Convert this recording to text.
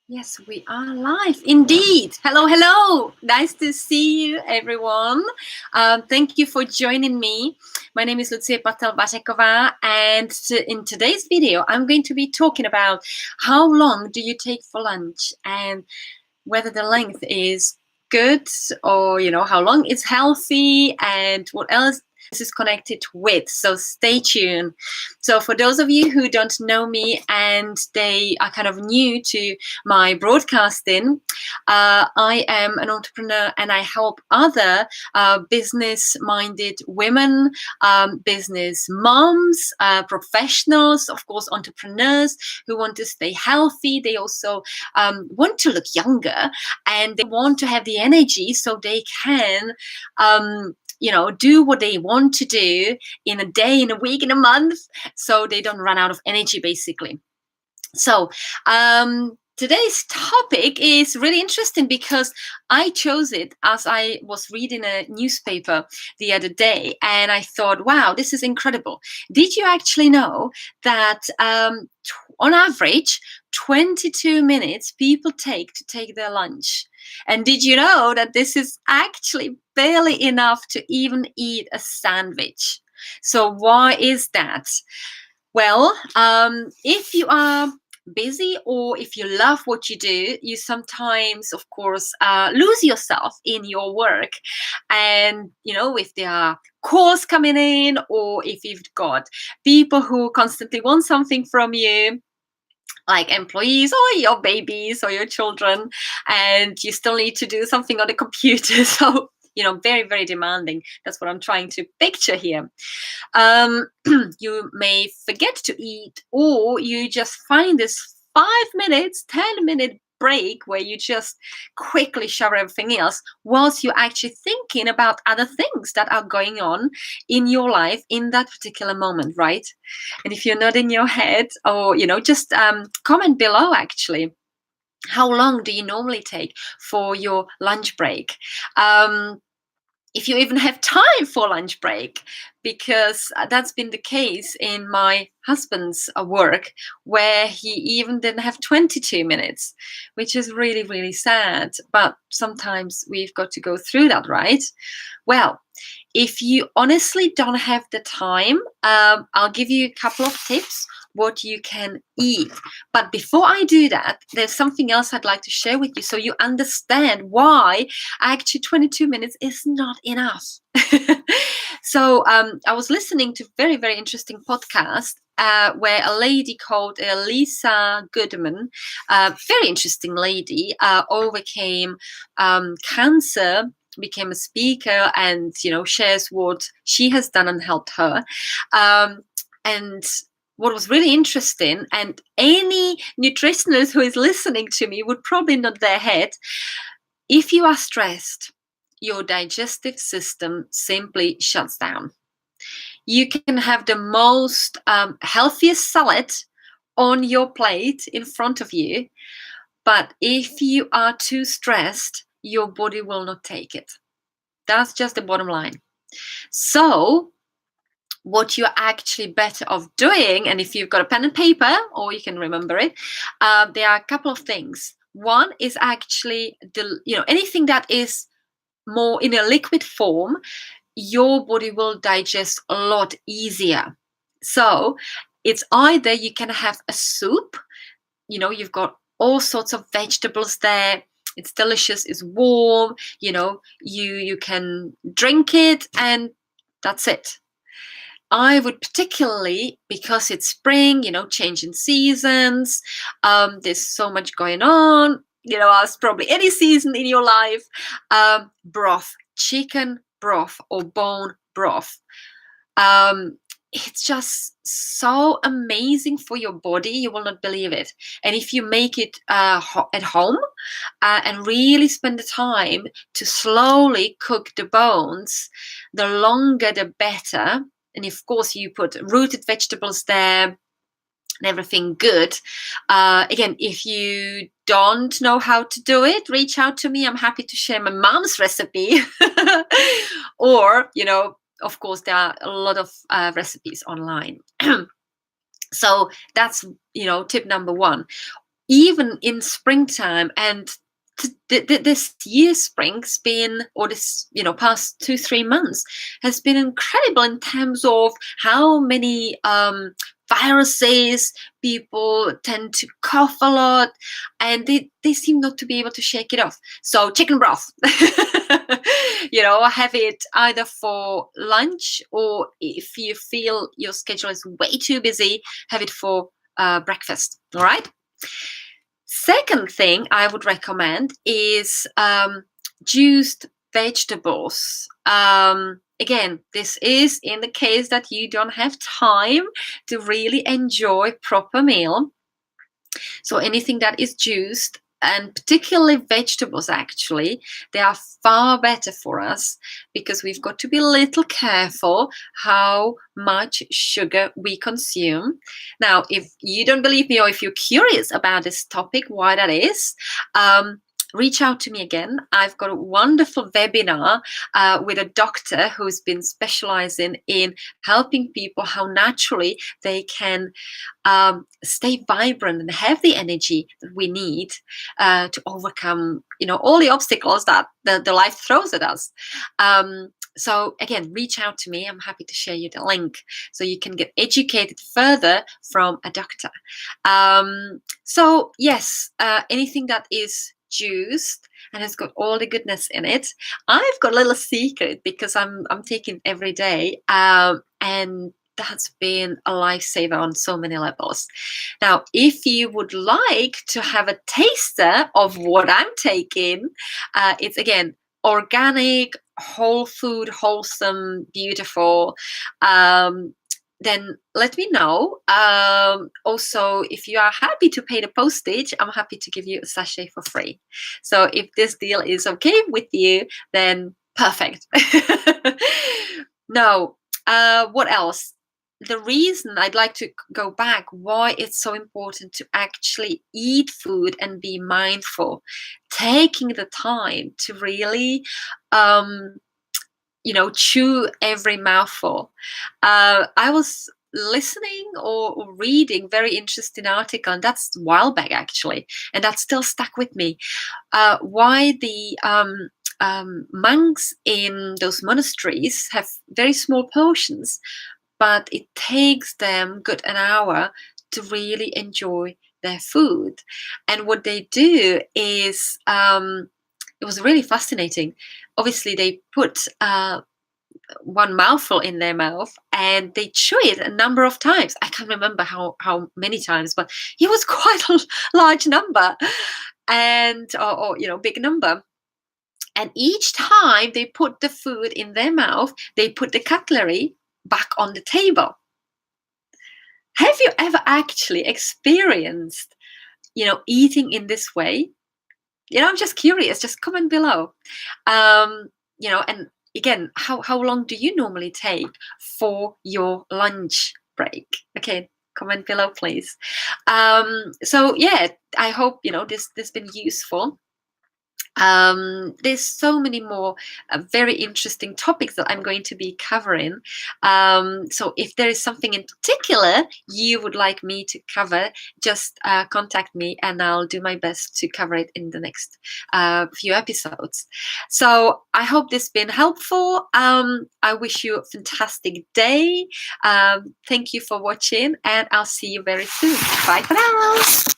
Yes, we are live indeed. Hello, hello. Nice to see you, everyone. Thank you for joining me. My name is Lucia Patel-Vasekova, and in today's video, I'm going to be talking about how long do you take for lunch and whether the length is good or, how long is healthy and what else this is connected with. So stay tuned. So for those of you who don't know me and they are kind of new to my broadcasting, I am an entrepreneur and I help other business-minded women, business moms, professionals, of course, entrepreneurs who want to stay healthy. They also want to look younger and they want to have the energy so they can do what they want to do in a day, in a week, in a month, so they don't run out of energy, basically. So today's topic is really interesting because I chose it as I was reading a newspaper the other day and I thought, wow, this is incredible. Did you actually know that on average 22 minutes people take to take their lunch? And did you know that this is actually barely enough to even eat a sandwich? So why is that? Well, if you are busy or if you love what you do, you sometimes, of course, lose yourself in your work. And, if there are calls coming in or if you've got people who constantly want something from you, like employees or your babies or your children, and you still need to do something on the computer. So, very, very demanding. That's what I'm trying to picture here. You may forget to eat, or you just find this 5 minutes, 10-minute break where you just quickly shove everything else whilst you're actually thinking about other things that are going on in your life in that particular moment, right? And if you're not in your head, or just comment below actually, how long do you normally take for your lunch break? If you even have time for lunch break, because that's been the case in my husband's work, where he even didn't have 22 minutes, which is really, really sad. But sometimes we've got to go through that, right? Well, if you honestly don't have the time, I'll give you a couple of tips what you can eat. But before I do that, there's something else I'd like to share with you so you understand why actually 22 minutes is not enough. So I was listening to very, very interesting podcast where a lady called Lisa Goodman, very interesting lady, overcame cancer, became a speaker, and shares what she has done and helped her. And what was really interesting, and any nutritionist who is listening to me would probably nod their head, if you are stressed, your digestive system simply shuts down. You can have the most healthiest salad on your plate in front of you, but if you are too stressed, your body will not take it. That's just the bottom line. So what you're actually better off doing, and if you've got a pen and paper or you can remember it, there are a couple of things. One is actually anything that is more in a liquid form, your body will digest a lot easier. So it's either you can have a soup, you've got all sorts of vegetables there, it's delicious, it's warm, you can drink it and that's it. I would particularly, because it's spring, changing seasons, there's so much going on, as probably any season in your life, broth, chicken broth or bone broth. It's just so amazing for your body. You will not believe it. And if you make it at home and really spend the time to slowly cook the bones, the longer the better. And of course, you put rooted vegetables there and everything good. Again, if you don't know how to do it, reach out to me. I'm happy to share my mom's recipe. Or, of course, there are a lot of recipes online. So that's, tip number one. even in springtime. And this year's spring's been, or this, past 2-3 months has been incredible in terms of how many viruses. People tend to cough a lot, and they seem not to be able to shake it off. So chicken broth, have it either for lunch, or if you feel your schedule is way too busy, have it for breakfast. All right. Second thing I would recommend is juiced vegetables. Again, this is in the case that you don't have time to really enjoy proper meal. So anything that is juiced, and particularly vegetables, actually, they are far better for us, because we've got to be a little careful how much sugar we consume. Now, if you don't believe me, or if you're curious about this topic, why that is, reach out to me again. I've got a wonderful webinar with a doctor who's been specializing in helping people how naturally they can stay vibrant and have the energy that we need to overcome, all the obstacles that the life throws at us. So again, reach out to me. I'm happy to share you the link so you can get educated further from a doctor. So yes, anything that is juiced and has got all the goodness in it. I've got a little secret, because I'm taking every day, and that's been a lifesaver on so many levels. Now, if you would like to have a taster of what I'm taking, it's again organic, whole food, wholesome, beautiful. Then let me know. Also, if you are happy to pay the postage, I'm happy to give you a sachet for free. So if this deal is okay with you, then perfect. Now, what else? The reason I'd like to go back, why it's so important to actually eat food and be mindful, taking the time to really chew every mouthful. I was listening or reading very interesting article, and that's a while back actually, and that still stuck with me. Why the monks in those monasteries have very small portions, but it takes them good an hour to really enjoy their food. And what they do is, it was really fascinating. Obviously, they put one mouthful in their mouth and they chew it a number of times. I can't remember how many times, but it was quite a large number, and or big number. And each time they put the food in their mouth, they put the cutlery back on the table. Have you ever actually experienced, eating in this way? I'm just curious. Just comment below. And again, how long do you normally take for your lunch break? Okay, comment below, please. So yeah, I hope this been useful. There's so many more very interesting topics that I'm going to be covering. So if there is something in particular you would like me to cover, just contact me and I'll do my best to cover it in the next few episodes. So I hope this has been helpful. I wish you a fantastic day. Thank you for watching, and I'll see you very soon. Bye for now.